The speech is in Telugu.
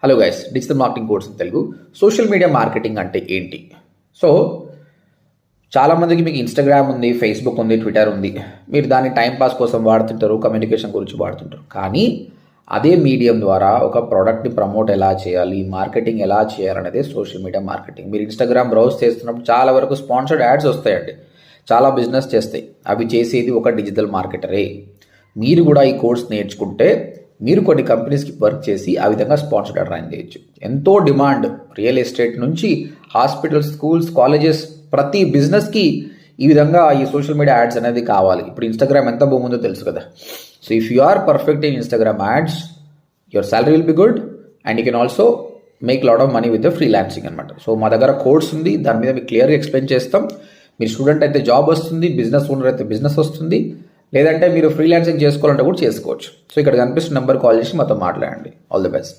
Hello guys, digital marketing course in Telugu. Social media marketing అంటే ఏంటి? సో చాలామందికి మీకు ఇన్స్టాగ్రామ్ ఉంది, ఫేస్బుక్ ఉంది, ట్విట్టర్ ఉంది. మీరు దాన్ని టైంపాస్ కోసం వాడుతుంటారు, కమ్యూనికేషన్ గురించి వాడుతుంటారు. కానీ అదే మీడియం ద్వారా ఒక ప్రోడక్ట్ని ప్రమోట్ ఎలా చేయాలి, మార్కెటింగ్ ఎలా చేయాలనేదే సోషల్ మీడియా మార్కెటింగ్. మీరు ఇన్స్టాగ్రామ్ బ్రౌజ్ చేస్తున్నప్పుడు చాలా వరకు స్పాన్సర్డ్ యాడ్స్ వస్తాయండి. చాలా బిజినెస్ చేస్తాయి. అవి చేసేది ఒక డిజిటల్ మార్కెటరే. మీరు కూడా ఈ కోర్స్ నేర్చుకుంటే మీరు కొన్ని కంపెనీస్కి వర్క్ చేసి ఆ విధంగా స్పాన్సర్డ్ యాడ్ రన్ చేయొచ్చు. ఎంతో డిమాండ్ రియల్ ఎస్టేట్ నుంచి హాస్పిటల్స్, స్కూల్స్, కాలేజెస్, ప్రతి బిజినెస్కి ఈ విధంగా ఈ సోషల్ మీడియా యాడ్స్ అనేది కావాలి. ఇప్పుడు ఇన్స్టాగ్రామ్ ఎంత బాగుందో తెలుసు కదా. So if you are perfect in Instagram ads, your salary will be good and you can also make lot of money with the freelancing అనమాట. సో మా దగ్గర కోర్స్ ఉంది, దాని మీద మీకు క్లియర్గా ఎక్స్ప్లెయిన్ చేస్తాం. మీరు స్టూడెంట్ అయితే జాబ్ వస్తుంది, బిజినెస్ ఓనర్ అయితే బిజినెస్ వస్తుంది, లేదంటే మీరు ఫ్రీలాన్సింగ్ చేసుకోవాలంటే కూడా చేసుకోవచ్చు. సో ఇక్కడ కనిపిస్తున్న నెంబర్ కాల్ చేసి మాతో మాట్లాడండి. All the best.